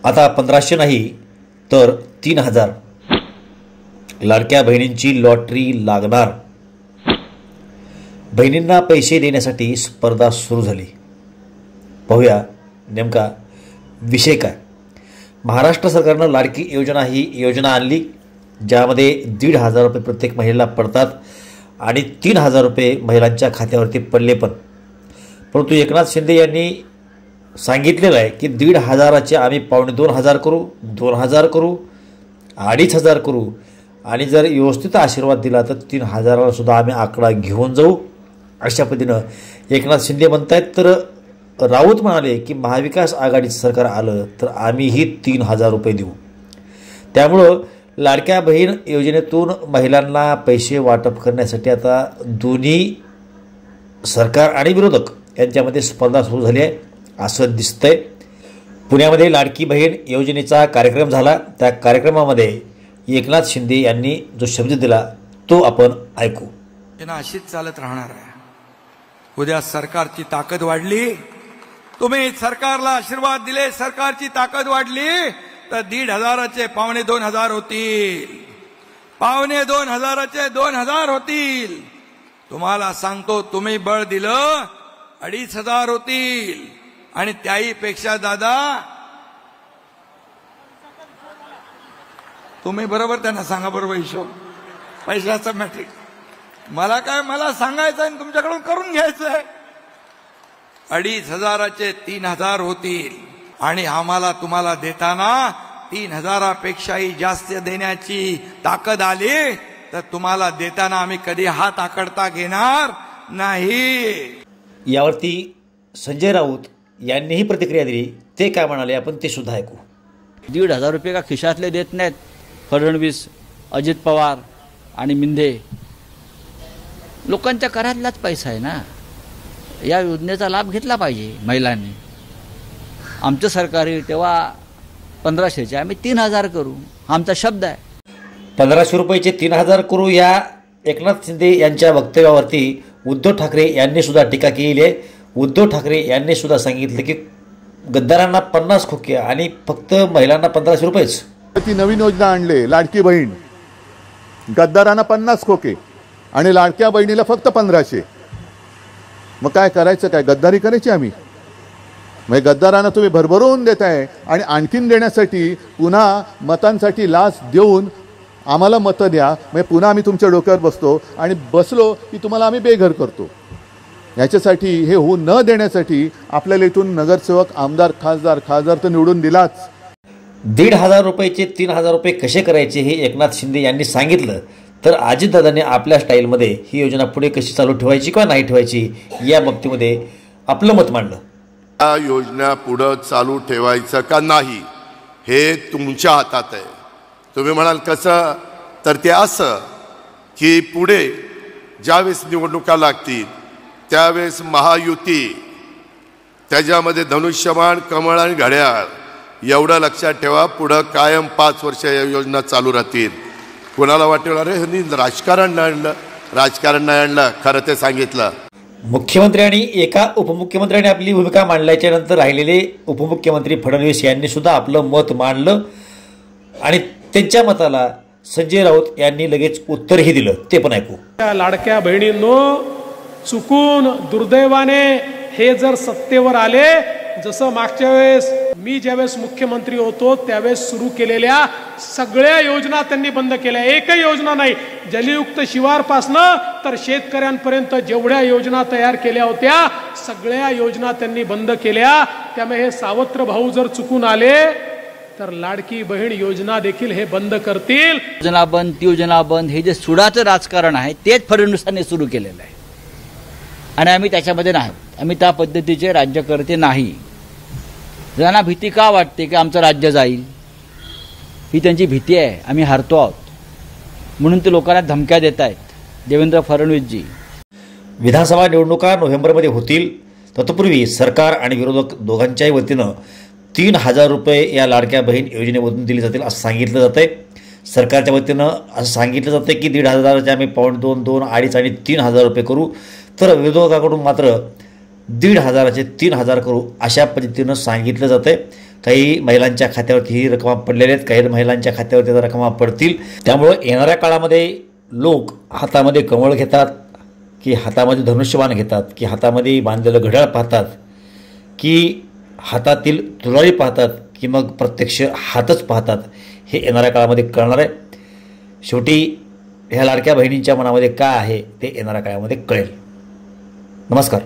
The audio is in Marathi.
आता 1500 नाही तर 3000 लाडक्या बहिणींची लॉटरी लागणार। बहिणींना पैसे देण्यासाठी स्पर्धा सुरू झाली। पाहूया नेमका विषय काय। महाराष्ट्र सरकारनं लाडकी योजना ही योजना आणली, ज्यामध्ये 1,500 रुपये प्रत्येक महिलेला पडतात आणि 3,000 रुपये महिलांच्या खात्यावरती पडले पण। परंतु एकनाथ शिंदे यांनी सांगितलेलं आहे की 1,500चे आम्ही 2,500 करू, 2,000 करू, 2,500 करू आणि जर व्यवस्थित आशीर्वाद दिला तर 3,000ला सुद्धा आम्ही आकडा घेऊन जाऊ, अशा पद्धतीनं एकनाथ शिंदे म्हणतायत। तर राऊत म्हणाले की महाविकास आघाडीचं सरकार आलं तर आम्हीही 3,000 रुपये देऊ। त्यामुळं लाडक्या बहीण योजनेतून महिलांना पैसे वाटप करण्यासाठी आता दोन्ही सरकार आणि विरोधक यांच्यामध्ये स्पर्धा सुरू झाली आहे असं दिसतंय। पुण्यामध्ये लाडकी बहीण योजनेचा कार्यक्रम झाला। त्या कार्यक्रमामध्ये एकनाथ शिंदे यांनी जो शब्द दिला तो आपण ऐकू। अशीच चालत राहणार आहे। उद्या सरकारची ताकद वाढली, तुम्ही सरकारला आशीर्वाद दिले, सरकारची ताकद वाढली तर 1,500चे 2,500 होतील, 2,500चे 2,000 होतील। तुम्हाला सांगतो, तुम्ही बळ दिलं 2,500 होतील आणि त्याहीपेक्षा दादा तुम्ही बरोबर त्यांना सांगा, बरोबर हिशोब पैशाचा मॅट्रिक मला सांगायचं आणि तुमच्याकडून करून घ्यायचंय। 2,500चे 3,000 होतील आणि आम्हाला तुम्हाला देताना 3,000पेक्षाही जास्त देण्याची ताकद आली तर तुम्हाला देताना आम्ही कधी हात आकडता घेणार नाही। यावरती संजय राऊत यांनीही प्रतिक्रिया दिली। ते काय म्हणाले आपण ते सुद्धा ऐकू। 1,500 रुपये का खिशातले देत नाहीत फडणवीस, अजित पवार आणि मिंदे। लोकांच्या करातलाच पैसा आहे ना, या योजनेचा लाभ घेतला पाहिजे महिलांनी। आमचं सरकार येईल तेव्हा 1,500चे आम्ही 3,000 करू, आमचा शब्द आहे। 1,500 रुपयाचे 3,000 करू या एकनाथ शिंदे यांच्या वक्तव्यावरती उद्धव ठाकरे यांनी सुद्धा टीका केली आहे। उद्धव ठाकरे यांनी सुद्धा सांगितलं की गद्दारांना 50 खोके आणि फक्त महिलांना 1,500 रुपयेच। ती नवीन योजना आणले लाडकी बहीण, गद्दारांना 50 खोके आणि लाडक्या बहिणीला फक्त 1,500। मग काय करायचं, काय गद्दारी करायची आम्ही? मग गद्दारांना तुम्ही भरभरून देताय आणि आणखीन देण्यासाठी पुन्हा मतांसाठी लाच देऊन आम्हाला मतं द्या, मग पुन्हा आम्ही तुमच्या डोक्यावर बसतो आणि बसलो की तुम्हाला आम्ही बेघर करतो। याच्यासाठी हे होऊ न देण्यासाठी आपल्याला इथून नगरसेवक, आमदार, खासदार तर निवडून दिलाच। 1,500 रुपयाचे 3,000 रुपये कसे करायचे हे एकनाथ शिंदे यांनी सांगितलं। तर अजितदादांनी आपल्या स्टाईलमध्ये ही योजना पुढे कशी चालू ठेवायची किंवा नाही ठेवायची या बाबतीमध्ये आपलं मत मांडलं। या योजना पुढे चालू ठेवायचं का नाही हे तुमच्या हातात आहे। तुम्ही म्हणाल कसं, तर ते असं की पुढे ज्यावेळेस निवडणुका लागतील त्यावेळेस महायुती, त्याच्यामध्ये धनुष्यबाण, कमळ आणि घड्याळ एवढं लक्षात ठेवा। पुढं कायम 5 वर्ष या योजना चालू राहतील। कोणाला वाटेल अरे ह्यांनी राजकारण नाही आणलं, खरं ते सांगितलं। मुख्यमंत्री आणि एका उपमुख्यमंत्र्यांनी आपली भूमिका मांडल्याच्या नंतर राहिलेले उपमुख्यमंत्री फडणवीस यांनी सुद्धा आपलं मत मांडलं आणि त्यांच्या मताला संजय राऊत यांनी लगेच उत्तरही दिलं। ते पण ऐकू। लाडक्या बहिणींनो, चुकून दुर्दैवाने हे जर सत्तेवर आले, जसं मागच्या वेळेस मी ज्यावेळेस मुख्यमंत्री होतो त्यावेळेस सुरू केलेल्या सगळ्या योजना त्यांनी बंद केल्या। एकही योजना नाही, जलयुक्त शिवारपासनं तर शेतकऱ्यांपर्यंत जेवढ्या योजना तयार केल्या होत्या सगळ्या योजना त्यांनी बंद केल्या। त्यामुळे हे सावत्र भाऊ जर चुकून आले तर लाडकी बहीण योजना देखील हे बंद करतील। योजना बंद, ती योजना बंद, हे जे सुडाचं राजकारण आहे तेच फडणवीसांनी सुरू केलेलं आहे आणि आम्ही त्याच्यामध्ये नाही। आम्ही त्या पद्धतीचे राज्यकर्ते नाही। ज्यांना भीती का वाटते की आमचं राज्य जाईल, ही त्यांची भीती आहे। आम्ही हारतो आहोत म्हणून ते लोकांना धमक्या देत आहेत देवेंद्र फडणवीसजी। विधानसभा निवडणुका नोव्हेंबरमध्ये होतील, तत्पूर्वी सरकार आणि विरोधक दोघांच्याही वतीनं 3,000 रुपये या लाडक्या बहीण योजनेमधून दिले जातील असं सांगितलं जातं आहे। सरकारच्या वतीनं असं सांगितलं जातं की 1,500चे आम्ही 2.2, 2, 2.5 आणि 3,000 रुपये करू, तर विरोधकाकडून मात्र 1,500चे 3,000 करू अशा पद्धतीनं सांगितलं जातं आहे। काही महिलांच्या खात्यावरती ही रकमा पडलेल्या आहेत, काही महिलांच्या खात्यावरती त्या रकमा पडतील. त्यामुळं येणाऱ्या काळामध्ये लोक हातामध्ये कमळ घेतात की हातामध्ये धनुष्यबाण घेतात की हातामध्ये बांधलेलं घड्याळ पाहतात की हातातील तुराळी पाहतात की मग प्रत्यक्ष हातच पाहतात, हे येणाऱ्या काळामध्ये कळणार आहे. शेवटी ह्या लाडक्या बहिणींच्या मनामध्ये काय आहे ते येणाऱ्या काळामध्ये कळेल. नमस्कार.